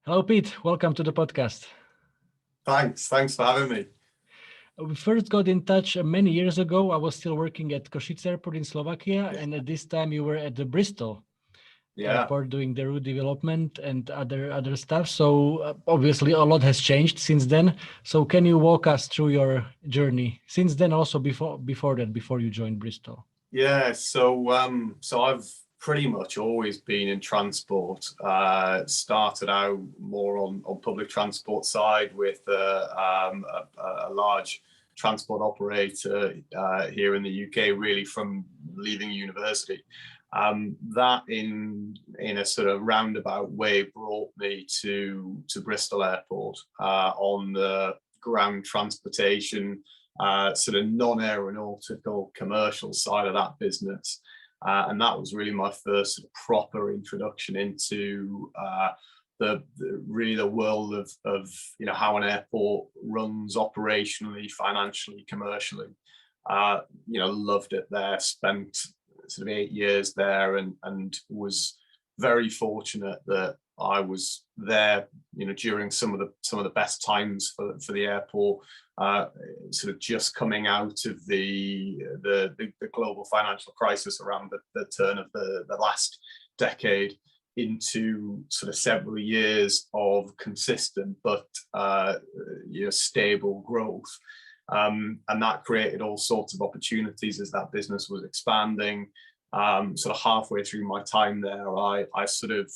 Hello, Pete. Welcome to the podcast. Thanks for having me. We first got in touch many years ago. I was still working at Košice Airport in Slovakia, and at this time you were at the Bristol Airport doing the route development and other stuff. So obviously a lot has changed since then. So can you walk us through your journey since then, also before you joined Bristol? Yeah, so I've pretty much always been in transport. Started out more on public transport side with a large transport operator here in the UK, really from leaving university. That in a sort of roundabout way brought me to Bristol Airport on the ground transportation, sort of non-aeronautical commercial side of that business. And that was really my first sort of proper introduction into really the world of how an airport runs operationally, financially, commercially. Loved it there, spent sort of 8 years there, and was very fortunate that I was there, during some of the best times for the airport, sort of just coming out of the global financial crisis around the turn of the last decade, into sort of several years of consistent but stable growth. And that created all sorts of opportunities as that business was expanding. Sort of halfway through my time there, I sort of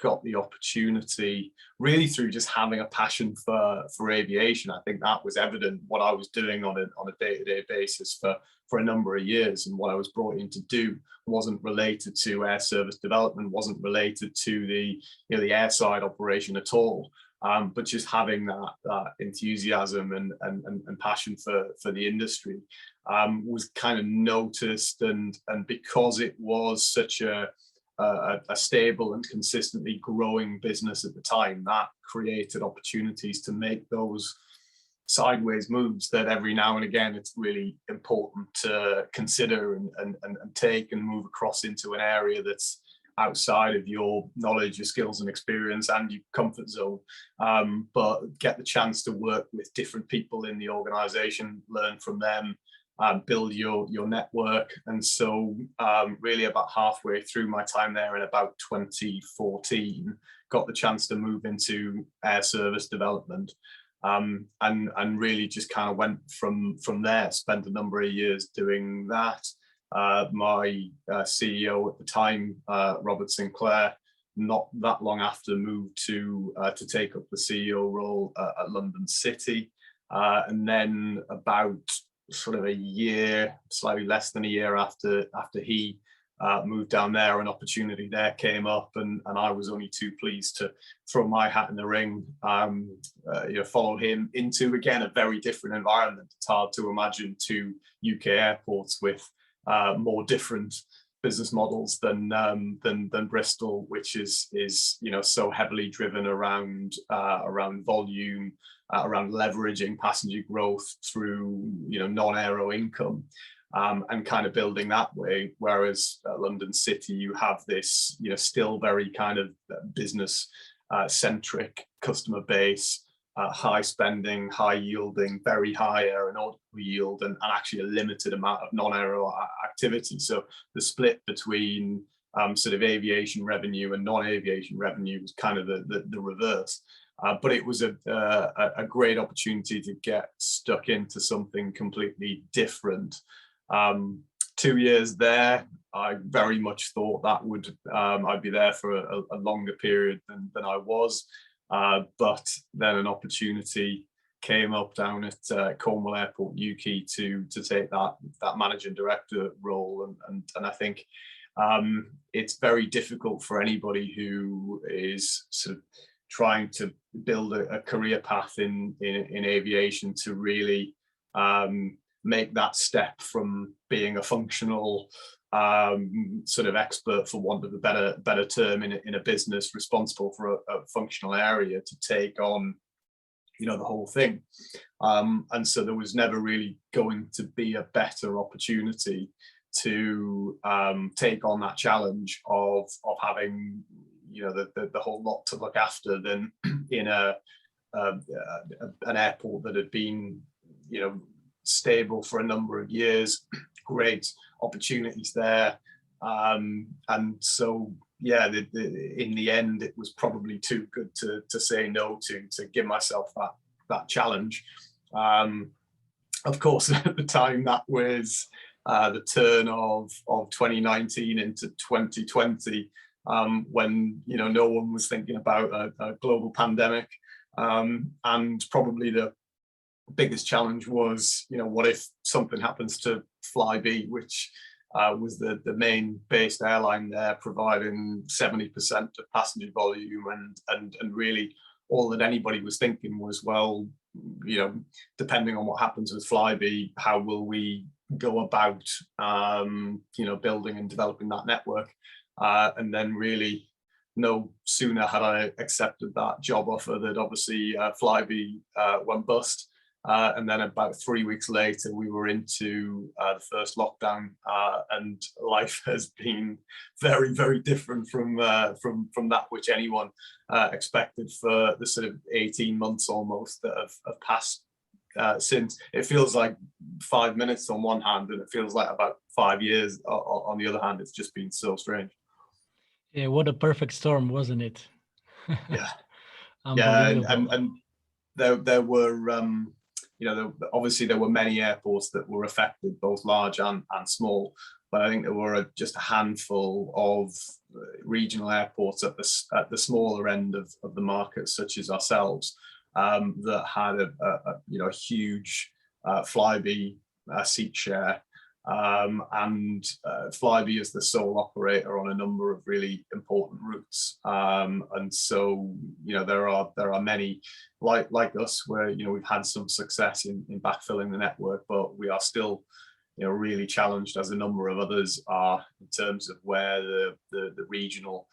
got the opportunity, really through just having a passion for aviation. I think that was evident what I was doing on a day-to-day basis for a number of years, and what I was brought in to do wasn't related to air service development, wasn't related to the airside operation at all. But just having that enthusiasm and passion for the industry was kind of noticed, and because it was such a stable and consistently growing business at the time, that created opportunities to make those sideways moves that every now and again it's really important to consider and take and move across into an area that's outside of your knowledge, your skills and experience and your comfort zone, but get the chance to work with different people in the organization, learn from them, build your network. And so really about halfway through my time there in about 2014, got the chance to move into air service development, and really just kind of went from there, spent a number of years doing that. My CEO at the time, Robert Sinclair, not that long after, moved to take up the CEO role at London City, and then about sort of a year, slightly less than a year after he moved down there, an opportunity there came up, and I was only too pleased to throw my hat in the ring, follow him into, again, a very different environment. It's hard to imagine two UK airports with more different business models than Bristol, which is so heavily driven around volume, around leveraging passenger growth through non-aero income, and kind of building that way. Whereas at London City, you have this still very kind of business centric customer base. High spending, high yielding, very high aeronautical yield, and actually a limited amount of non-aero activity. So the split between sort of aviation revenue and non-aviation revenue was kind of the reverse. But it was a great opportunity to get stuck into something completely different. 2 years there, I very much thought that I'd be there for a longer period than I was. But then an opportunity came up down at Cornwall Airport Newquay to take that managing director role, and I think it's very difficult for anybody who is sort of trying to build a career path in aviation to really make that step from being a functional sort of expert, for want of a better term, in a business responsible for a functional area, to take on the whole thing. And so there was never really going to be a better opportunity to take on that challenge of having the whole lot to look after than in an airport that had been, stable for a number of years, great opportunities there. And so, yeah, in the end, it was probably too good to say no to give myself that challenge. Of course, at the time, that was the turn of 2019 into 2020, when no one was thinking about a global pandemic, and probably the biggest challenge was, what if something happens to Flybe, which was the main based airline there, providing 70% of passenger volume, and really all that anybody was thinking was, well, depending on what happens with Flybe, how will we go about building and developing that network? And then really no sooner had I accepted that job offer that obviously Flybe went bust. And then about 3 weeks later, we were into the first lockdown, and life has been very, very different from that which anyone expected for the sort of 18 months almost that have passed since. It feels like 5 minutes on one hand, and it feels like about 5 years on the other hand. It's just been so strange. Yeah, what a perfect storm, wasn't it? Yeah, Unbelievable. and there were. Obviously there were many airports that were affected, both large and small, but I think there were just a handful of regional airports at the smaller end of the market, such as ourselves, that had a huge Flybe seat share, and Flybe is the sole operator on a number of really important routes, and so there are many like us where we've had some success in backfilling the network, but we are still really challenged, as a number of others are, in terms of where the regional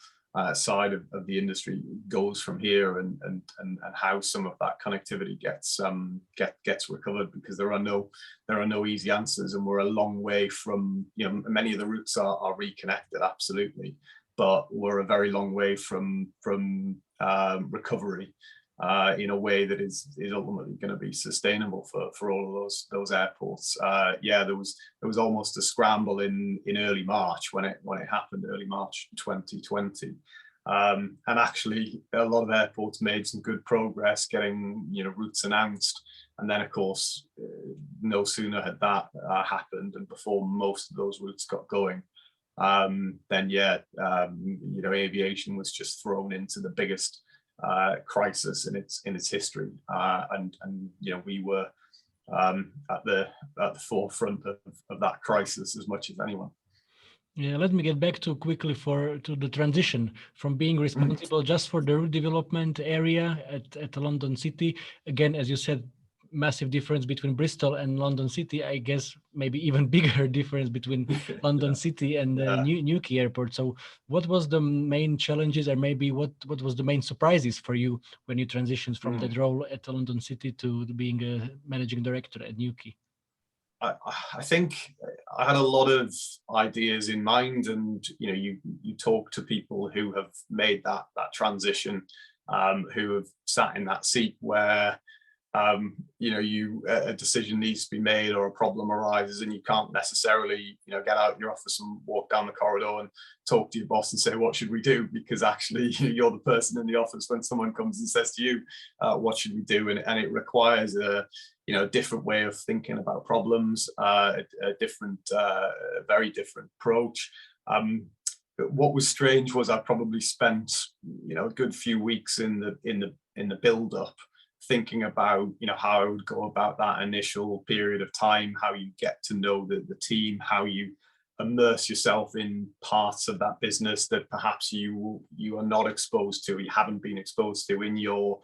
side of the industry goes from here, and how some of that connectivity gets recovered, because there are no easy answers, and we're a long way from, many of the routes are reconnected, absolutely, but we're a very long way from recovery in a way that is ultimately going to be sustainable for all of those airports. Yeah, there was almost a scramble in early March when it happened, early March 2020, and actually a lot of airports made some good progress getting routes announced, and then of course no sooner had that happened, and before most of those routes got going, then yeah, aviation was just thrown into the biggest crisis in its history, and we were at the forefront of that crisis as much as anyone. Yeah, let me get back to the transition from being responsible just for the route development area at London City. Again, as you said, massive difference between Bristol and London City. I guess maybe even bigger difference between London City and Newquay Airport. So what was the main challenges, or maybe what was the main surprises for you when you transitioned from that role at London City to being a managing director at Newquay? I think I had a lot of ideas in mind, and you talk to people who have made that transition, who have sat in that seat where a decision needs to be made, or a problem arises, and you can't necessarily get out your office and walk down the corridor and talk to your boss and say, what should we do? Because actually you're the person in the office when someone comes and says to you, what should we do? And it requires a different way of thinking about problems, a different, very different approach. What was strange was I probably spent a good few weeks in the build-up, thinking about how I would go about that initial period of time, how you get to know the team, how you immerse yourself in parts of that business that perhaps you are not exposed to, you haven't been exposed to in your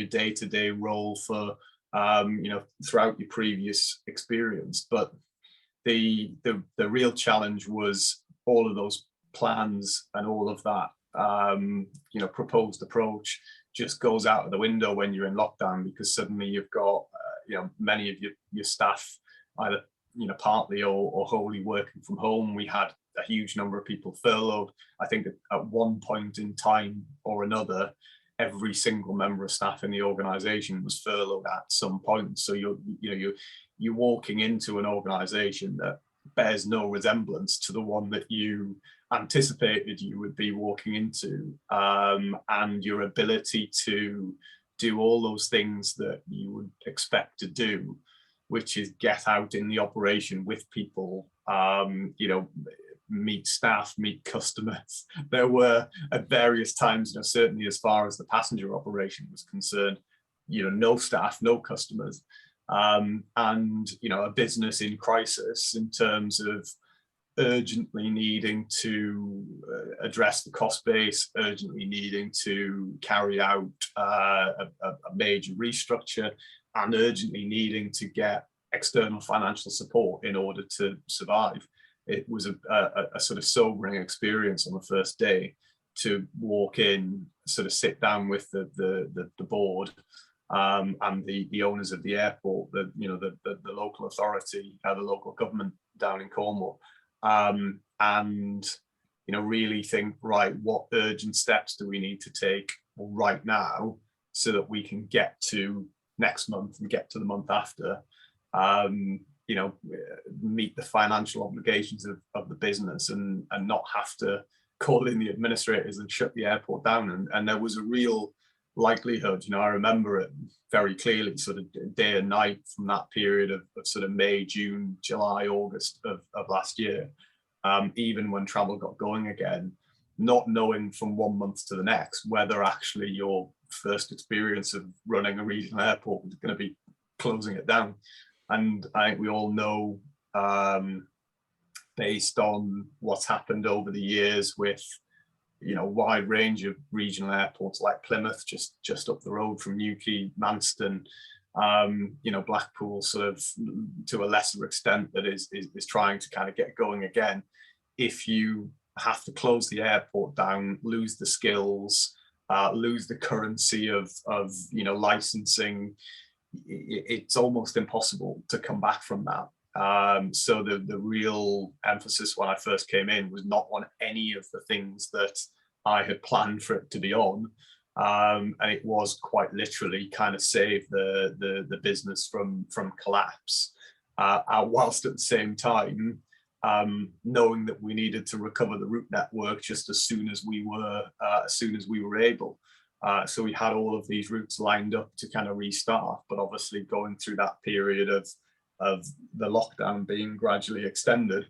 day-to-day role for throughout your previous experience. But the real challenge was all of those plans and all of that proposed approach just goes out of the window when you're in lockdown, because suddenly you've got many of your staff either partly or wholly working from home. We had a huge number of people furloughed. I think at one point in time or another, every single member of staff in the organization was furloughed at some point. So you're walking into an organization that bears no resemblance to the one that you anticipated you would be walking into, and your ability to do all those things that you would expect to do, which is get out in the operation with people, meet staff, meet customers. There were at various times, certainly as far as the passenger operation was concerned, no staff, no customers, and a business in crisis in terms of urgently needing to address the cost base, urgently needing to carry out a major restructure, and urgently needing to get external financial support in order to survive. It was a sort of sobering experience on the first day to walk in, sort of sit down with the board and the owners of the airport, the local authority, the local government down in Cornwall, and really think, right, what urgent steps do we need to take right now so that we can get to next month and get to the month after, meet the financial obligations of the business and not have to call in the administrators and shut the airport down. And there was a real likelihood, I remember it very clearly, sort of day and night from that period of sort of May, June, July, August of last year, even when travel got going again, not knowing from 1 month to the next whether actually your first experience of running a regional airport was going to be closing it down. And I think we all know, based on what's happened over the years with, a wide range of regional airports like Plymouth, just up the road from Newquay, Manston, Blackpool, sort of to a lesser extent, that is trying to kind of get going again. If you have to close the airport down, lose the skills, lose the currency of licensing, it's almost impossible to come back from that. So the real emphasis when I first came in was not on any of the things that I had planned for it to be on. And it was quite literally kind of save the business from collapse, whilst at the same time knowing that we needed to recover the route network just as soon as we were able. So we had all of these routes lined up to kind of restart, but obviously going through that period of the lockdown being gradually extended,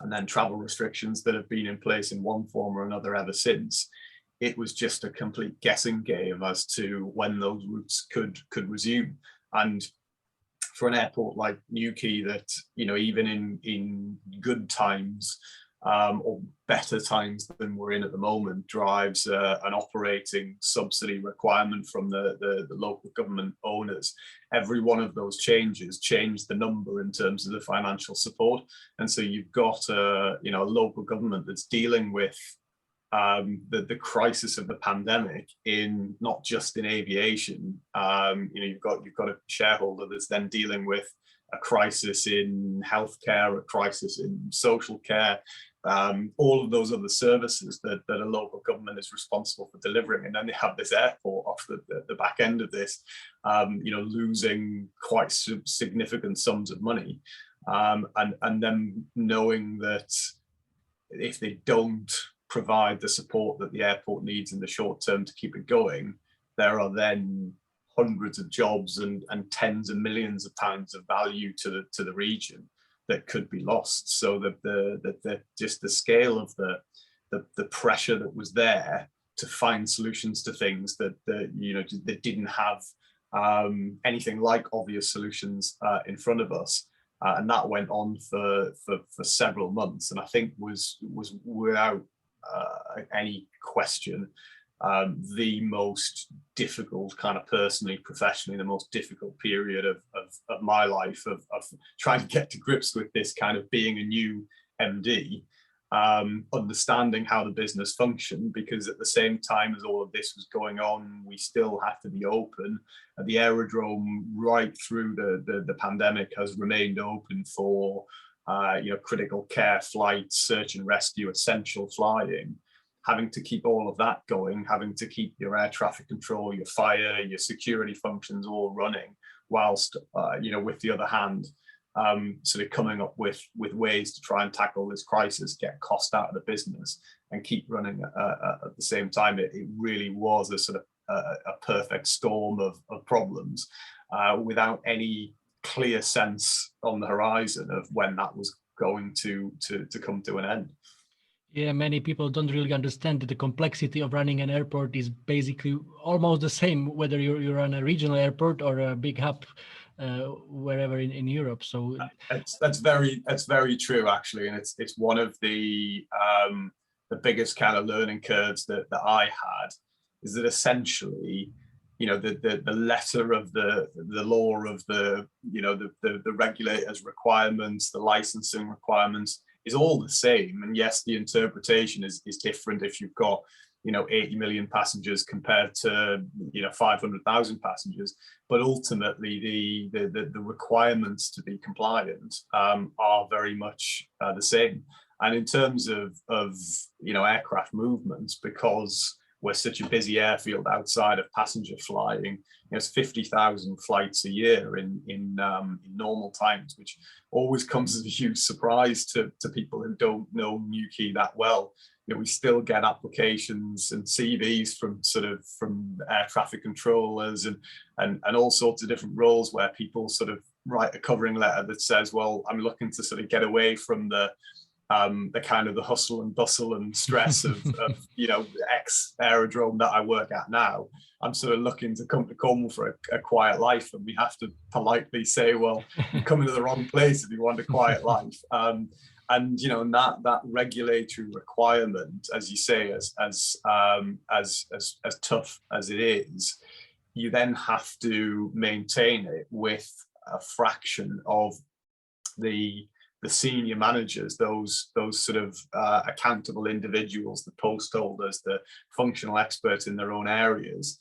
and then travel restrictions that have been in place in one form or another ever since, it was just a complete guessing game as to when those routes could resume. And for an airport like Newquay that, even in good times, or better times than we're in at the moment, drives an operating subsidy requirement from the local government owners. Every one of those changes changed the number in terms of the financial support. And so you've got a local government that's dealing with the crisis of the pandemic in not just in aviation. You've got a shareholder that's then dealing with a crisis in healthcare, a crisis in social care, all of those other services that a local government is responsible for delivering. And then they have this airport off the back end of this, losing quite significant sums of money. And then knowing that if they don't provide the support that the airport needs in the short term to keep it going, there are then hundreds of jobs and tens of millions of pounds of value to the region that could be lost. So that just the scale of the pressure that was there to find solutions to things that didn't have anything like obvious solutions in front of us, and that went on for several months, and I think was without any question the most difficult, kind of personally, professionally, the most difficult period of my life of trying to get to grips with this, kind of being a new MD, understanding how the business functioned, because at the same time as all of this was going on, we still had to be open. The aerodrome, right through the pandemic, has remained open for critical care flights, search and rescue, essential flying. Having to keep all of that going, having to keep your air traffic control, your fire, your security functions all running, whilst with the other hand, sort of coming up with ways to try and tackle this crisis, get cost out of the business, and keep running at the same time. It really was a sort of a perfect storm of problems, without any clear sense on the horizon of when that was going to come to an end. Yeah, many people don't really understand that the complexity of running an airport is basically almost the same, whether you run a regional airport or a big hub wherever in Europe. So that's very true, actually, and it's one of the biggest kind of learning curves that I had, is that essentially, the letter of the law of the regulators' requirements, the licensing requirements, is all the same. And yes, the interpretation is different if you've got 80 million passengers compared to 500,000 passengers, but ultimately the requirements to be compliant are very much the same. And in terms of aircraft movements, because we're such a busy airfield outside of passenger flying, it's 50,000 flights a year in normal times, which always comes as a huge surprise to people who don't know Newquay that well. We still get applications and CVs from air traffic controllers and all sorts of different roles, where people sort of write a covering letter that says, well, I'm looking to sort of get away from the kind of the hustle and bustle and stress of X aerodrome that I work at now. I'm sort of looking to come to Cornwall for a quiet life, and we have to politely say, well, you're coming to the wrong place if you want a quiet life. And that regulatory requirement, as you say, as tough as it is, you then have to maintain it with a fraction of the senior managers, those sort of accountable individuals, the post holders, the functional experts in their own areas.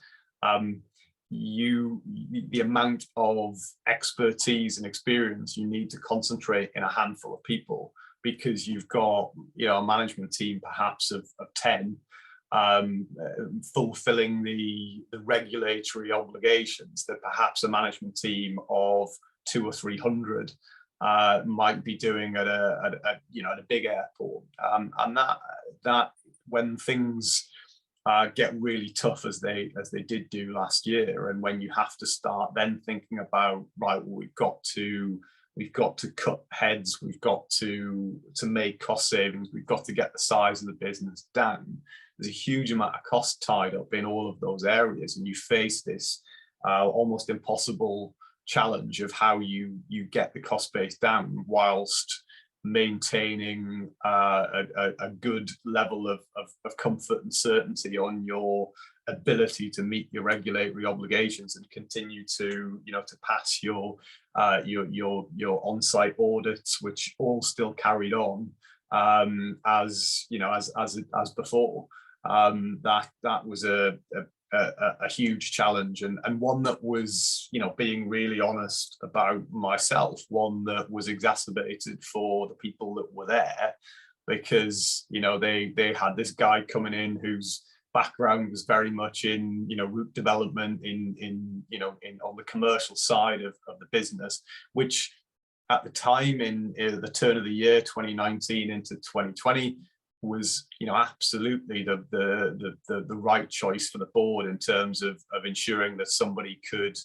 The amount of expertise and experience you need to concentrate in a handful of people, because you've got a management team perhaps of 10 fulfilling the regulatory obligations that perhaps a management team of 200 or 300 might be doing at a big airport, and that when things get really tough, as they did do last year, and when you have to start then thinking about, right, well, we've got to cut heads, we've got to make cost savings, we've got to get the size of the business down. There's a huge amount of cost tied up in all of those areas, and you face this almost impossible challenge of how you get the cost base down whilst maintaining a good level of comfort and certainty on your ability to meet your regulatory obligations and continue to pass your on-site audits, which all still carried on as before. That was a huge challenge, and one that was, being really honest about myself, one that was exacerbated for the people that were there, because they had this guy coming in whose background was very much in route development in on the commercial side of the business, which at the time in the turn of the year 2019 into 2020 was absolutely the right choice for the board in terms of ensuring that somebody could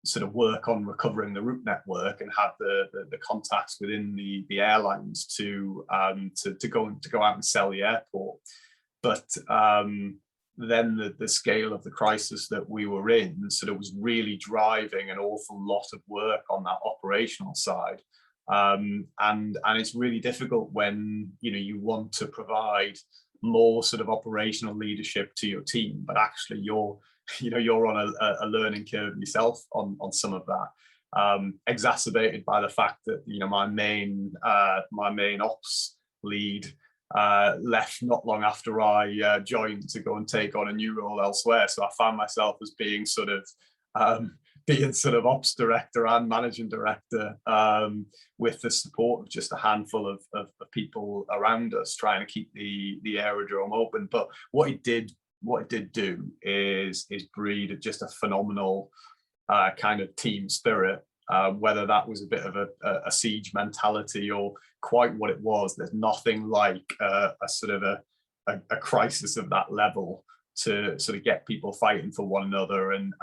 sort of work on recovering the route network and have the contacts within the airlines to go out and sell the airport. But then the scale of the crisis that we were in sort of was really driving an awful lot of work on that operational side. And it's really difficult when you want to provide more sort of operational leadership to your team, but actually you're on a learning curve yourself on some of that, exacerbated by the fact that my main ops lead left not long after I joined to go and take on a new role elsewhere. So I found myself as being sort of ops director and managing director, with the support of just a handful of people around us, trying to keep the aerodrome open. But what it did do is breed just a phenomenal kind of team spirit. Whether that was a bit of a siege mentality or quite what it was, there's nothing like a sort of a crisis of that level to sort of get people fighting for one another and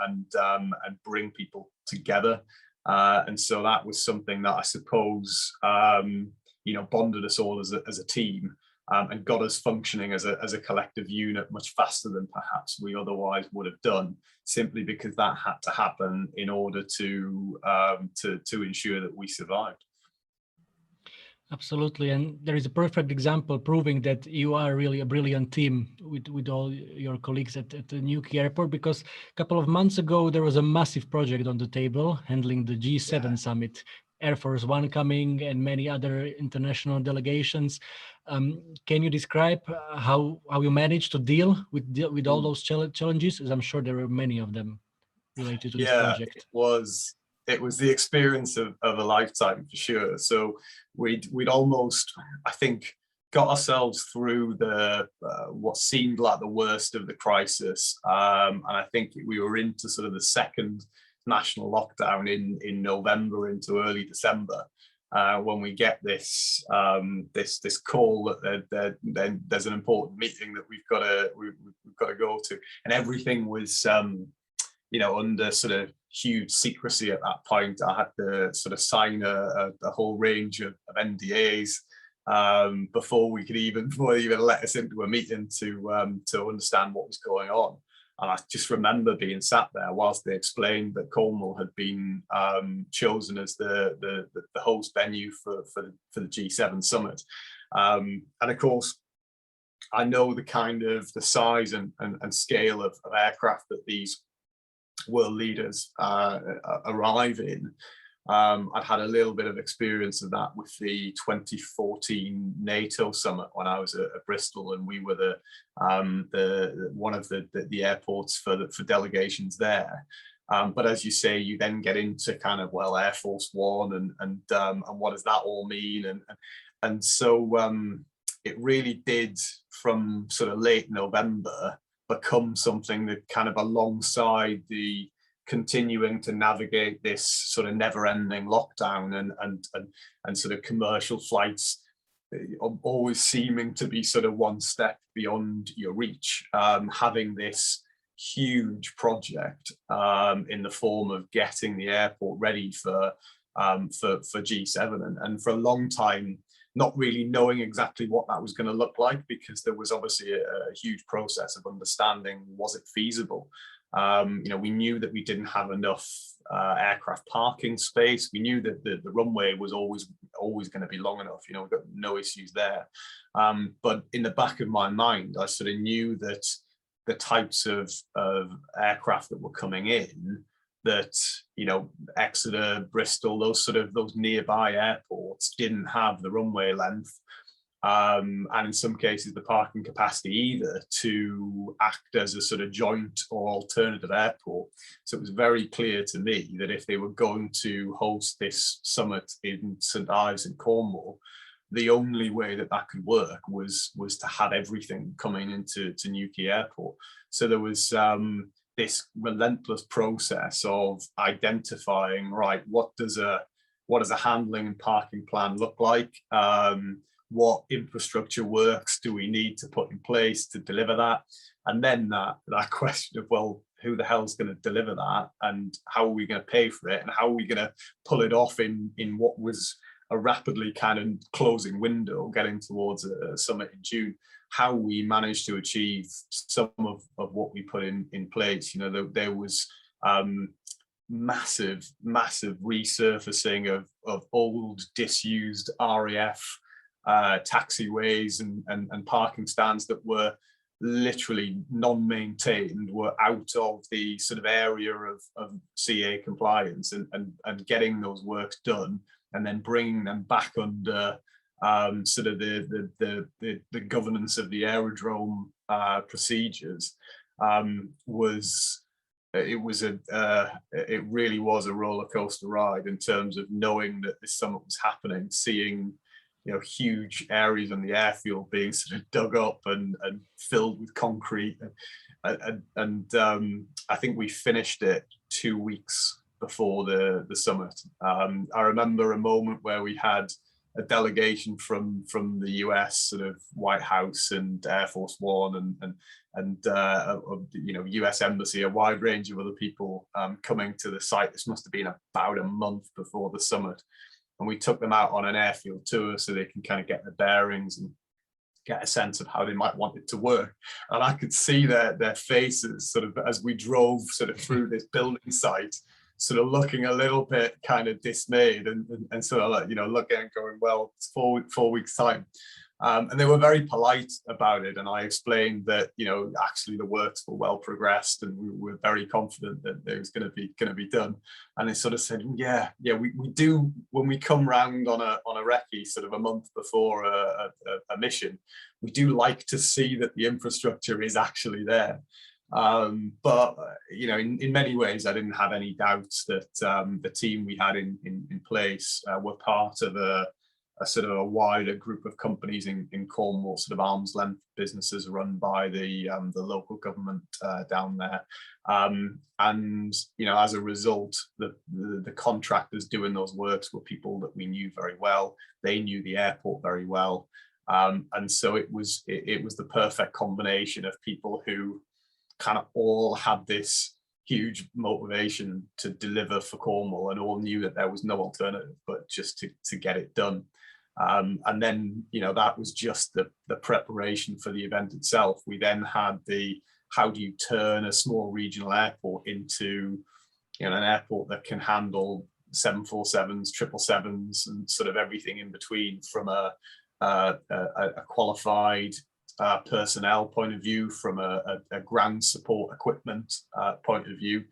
bring people together. And so that was something that I suppose bonded us all as a team, and got us functioning as a collective unit much faster than perhaps we otherwise would have done, simply because that had to happen in order to ensure that we survived. Absolutely, and there is a perfect example proving that you are really a brilliant team with all your colleagues at the Newquay Airport, because a couple of months ago there was a massive project on the table handling the G7 summit, Air Force One coming and many other international delegations. Can you describe how you managed to deal with all those challenges? As I'm sure there were many of them related to this project. It was the experience of a lifetime for sure. So we'd almost, I think, got ourselves through the what seemed like the worst of the crisis, and I think we were into sort of the second national lockdown in November into early December, when we get this call that then there's an important meeting that we've got to go to, and everything was under sort of huge secrecy at that point. I had to sort of sign a whole range of NDAs before they even let us into a meeting to understand what was going on. And I just remember being sat there whilst they explained that Cornwall had been chosen as the host venue for the G7 summit. And of course, I know the size and scale of aircraft that these world leaders arrive in. I'd had a little bit of experience of that with the 2014 NATO summit when I was at Bristol, and we were one of the airports for delegations there. But as you say, you then get into kind of, well, Air Force One and what does that all mean? And so it really did, from sort of late November, become something that kind of, alongside the continuing to navigate this sort of never-ending lockdown and sort of commercial flights always seeming to be sort of one step beyond your reach, having this huge project in the form of getting the airport ready for G7, and for a long time not really knowing exactly what that was going to look like, because there was obviously a huge process of understanding, was it feasible? We knew that we didn't have enough aircraft parking space. We knew that the runway was always going to be long enough. We've got no issues there. But in the back of my mind, I sort of knew that the types of aircraft that were coming in, that Exeter, Bristol, those nearby airports didn't have the runway length, and in some cases the parking capacity either, to act as a sort of joint or alternative airport. So it was very clear to me that if they were going to host this summit in St Ives in Cornwall, the only way that could work was to have everything coming into Newquay Airport. So there was this relentless process of identifying, right, what does a handling and parking plan look like? What infrastructure works do we need to put in place to deliver that? And then that question of, well, who the hell's going to deliver that, and how are we going to pay for it, and how are we going to pull it off in what was a rapidly kind of closing window, getting towards a summit in June? How we managed to achieve some of what we put in place. There was massive resurfacing of old disused RAF taxiways and parking stands that were literally non-maintained, were out of the sort of area of CA compliance, and getting those works done and then bringing them back under sort of the governance of the aerodrome procedures, it really was a roller coaster ride in terms of knowing that this summit was happening, seeing huge areas on the airfield being sort of dug up and filled with concrete, and I think we finished it 2 weeks before the summit. I remember a moment where we had a delegation from the US, sort of White House and Air Force One and US Embassy, a wide range of other people coming to the site. This must have been about a month before the summit, and we took them out on an airfield tour so they can kind of get their bearings and get a sense of how they might want it to work. And I could see their faces sort of as we drove sort of through this building site, sort of looking a little bit kind of dismayed and sort of like, looking and going, well, it's 4 weeks time. And they were very polite about it. And I explained that, actually the works were well progressed and we were very confident that it was going to be done. And they sort of said, yeah, we do, when we come round on a recce sort of a month before a mission, we do like to see that the infrastructure is actually there. But in many ways, I didn't have any doubts that the team we had in place were part of a sort of a wider group of companies in Cornwall, sort of arm's length businesses run by the local government down there. And as a result, the contractors doing those works were people that we knew very well. They knew the airport very well, and so it was the perfect combination of people who kind of all had this huge motivation to deliver for Cornwall and all knew that there was no alternative but just to get it done. And then, that was just the preparation for the event itself. We then had how do you turn a small regional airport into an airport that can handle 747s, 777s, and sort of everything in between, from a qualified personnel point of view, from a ground support equipment point of view.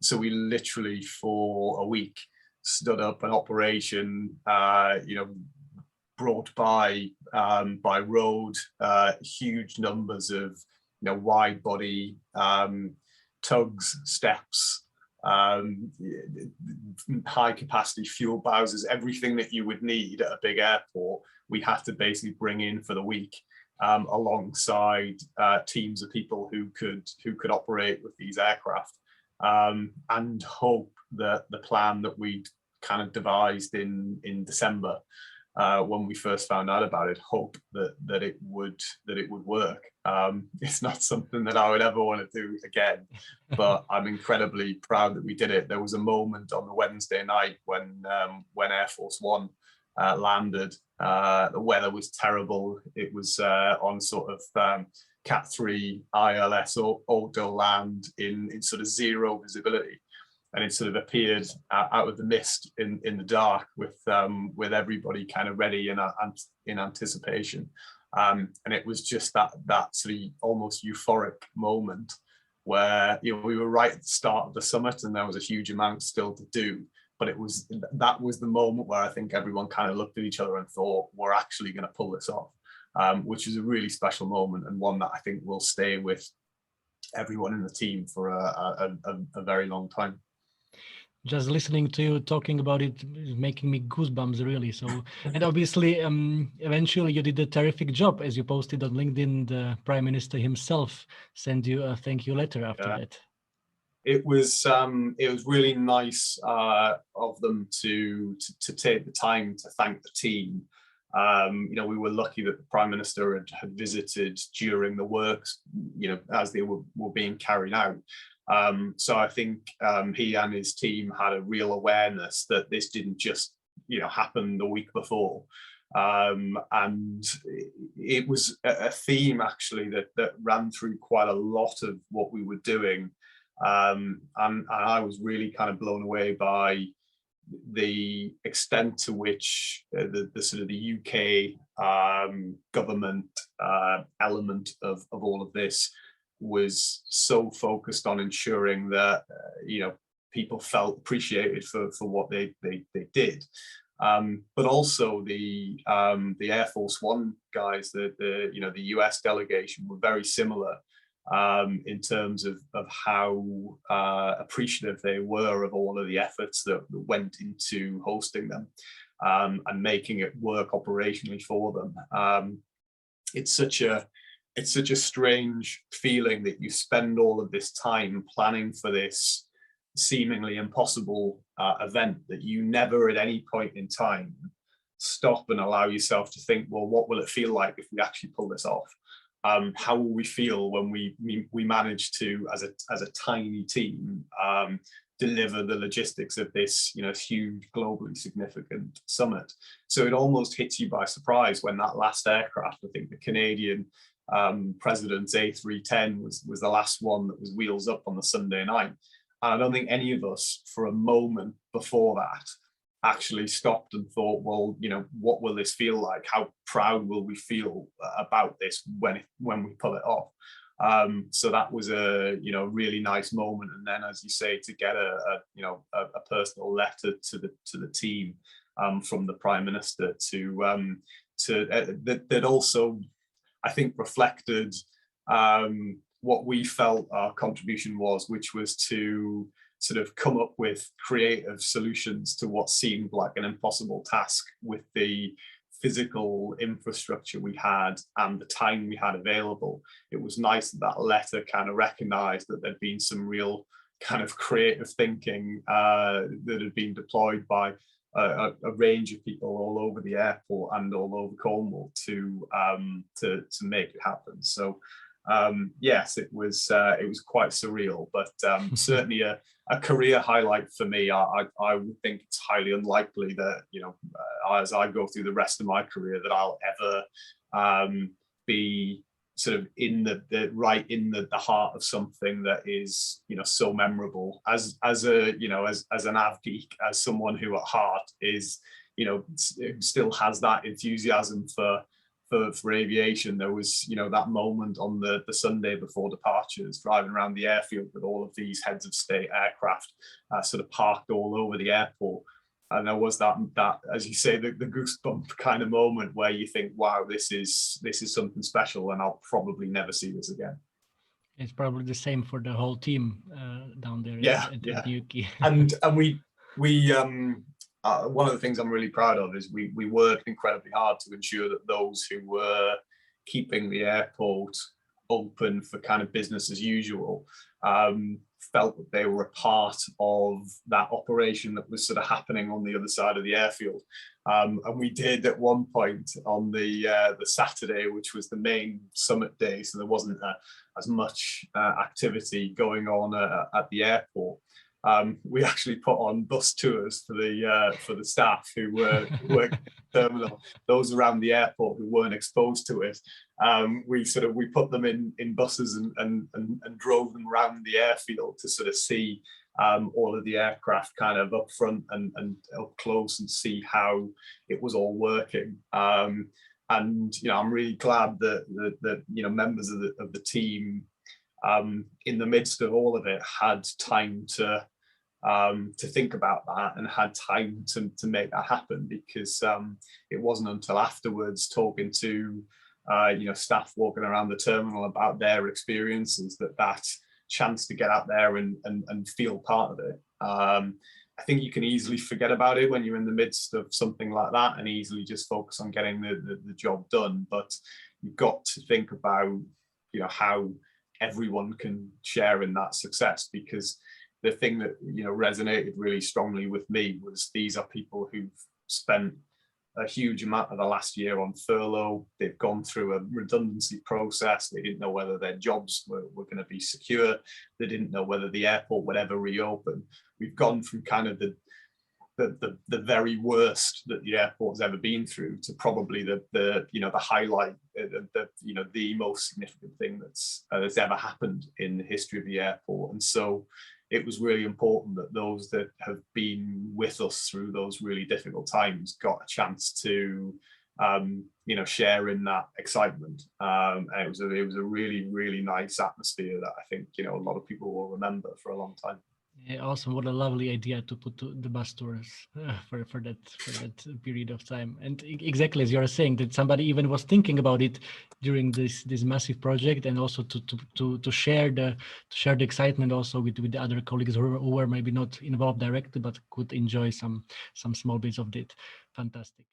So we literally for a week stood up an operation, brought by road, huge numbers of wide body tugs, steps, high capacity fuel bowsers, everything that you would need at a big airport. We had to basically bring in for the week, alongside teams of people who could operate with these aircraft, and hope that the plan that we'd kind of devised in December, when we first found out about it, hope that it would work. It's not something that I would ever want to do again, but I'm incredibly proud that we did it. There was a moment on the Wednesday night when Air Force One landed. The weather was terrible. It was on sort of Cat 3 ILS auto land in sort of zero visibility. And it sort of appeared out of the mist in the dark with everybody kind of ready in anticipation. And it was just that sort of almost euphoric moment where we were right at the start of the summit and there was a huge amount still to do. But that was the moment where I think everyone kind of looked at each other and thought, we're actually going to pull this off, which is a really special moment and one that I think will stay with everyone in the team for a very long time. Just listening to you talking about it is making me goosebumps, really. So, and obviously, eventually you did a terrific job. As you posted on LinkedIn, the Prime Minister himself sent you a thank you letter after that. It was really nice of them to take the time to thank the team. We were lucky that the Prime Minister had visited during the works, as they were being carried out. So I think he and his team had a real awareness that this didn't just happen the week before. And it was a theme actually that ran through quite a lot of what we were doing. And I was really kind of blown away by the extent to which the sort of the UK government element of all of this was so focused on ensuring that people felt appreciated for what they did. but also the Air Force One guys, the US delegation were very similar in terms of how appreciative they were of all of the efforts that went into hosting them and making it work operationally for them. It's such a strange feeling that you spend all of this time planning for this seemingly impossible event that you never at any point in time stop and allow yourself to think, well, what will it feel like if we actually pull this off? How will we feel when we manage to, as a tiny team, deliver the logistics of this, huge, globally significant summit? So it almost hits you by surprise when that last aircraft, I think the Canadian president's A310 was the last one that was wheels up on the Sunday night. And I don't think any of us, for a moment before that, actually stopped and thought, well, what will this feel like? How proud will we feel about this when we pull it off? So that was a really nice moment. And then, as you say, to get a personal letter to the team from the Prime Minister that also, I think, reflected what we felt our contribution was, which was to sort of come up with creative solutions to what seemed like an impossible task with the physical infrastructure we had and the time we had available. It was nice that letter kind of recognized that there'd been some real kind of creative thinking that had been deployed by a range of people all over the airport and all over Cornwall to make it happen. So yes, it was quite surreal, but certainly a career highlight for me. I would think it's highly unlikely that as I go through the rest of my career that I'll ever be sort of in the heart of something that is so memorable as an av geek, as someone who at heart is still has that enthusiasm for aviation. There was that moment on the Sunday before departures, driving around the airfield with all of these heads of state aircraft sort of parked all over the airport, and there was that as you say, the goosebump kind of moment where you think, wow, this is something special, and I'll probably never see this again. It's probably the same for the whole team down there at Newquay. and we one of the things I'm really proud of is we worked incredibly hard to ensure that those who were keeping the airport open for kind of business as usual felt that they were a part of that operation that was sort of happening on the other side of the airfield. And we did at one point on the Saturday, which was the main summit day, so there wasn't as much activity going on at the airport. We actually put on bus tours for the staff who were working the terminal, those around the airport who weren't exposed to it. We put them in buses and drove them around the airfield to sort of see all of the aircraft kind of up front and up close and see how it was all working. And I'm really glad that members of the team in the midst of all of it had time to think about that and had time to make that happen, because it wasn't until afterwards, talking to staff walking around the terminal about their experiences, that chance to get out there and feel part of it. I think you can easily forget about it when you're in the midst of something like that and easily just focus on getting the job done. But you've got to think about how everyone can share in that success, because the thing that resonated really strongly with me was these are people who've spent a huge amount of the last year on furlough. They've gone through a redundancy process. They didn't know whether their jobs were going to be secure. They didn't know whether the airport would ever reopen. We've gone from kind of the very worst that the airport's ever been through to probably the highlight, the most significant thing that's ever happened in the history of the airport. And so it was really important that those that have been with us through those really difficult times got a chance to share in that excitement. And it was a really, really nice atmosphere that I think a lot of people will remember for a long time. Yeah, awesome! What a lovely idea to put the bus tours for that period of time. And exactly as you are saying, that somebody even was thinking about it during this massive project, and also to share the excitement also with the other colleagues who were maybe not involved directly, but could enjoy some small bits of it. Fantastic.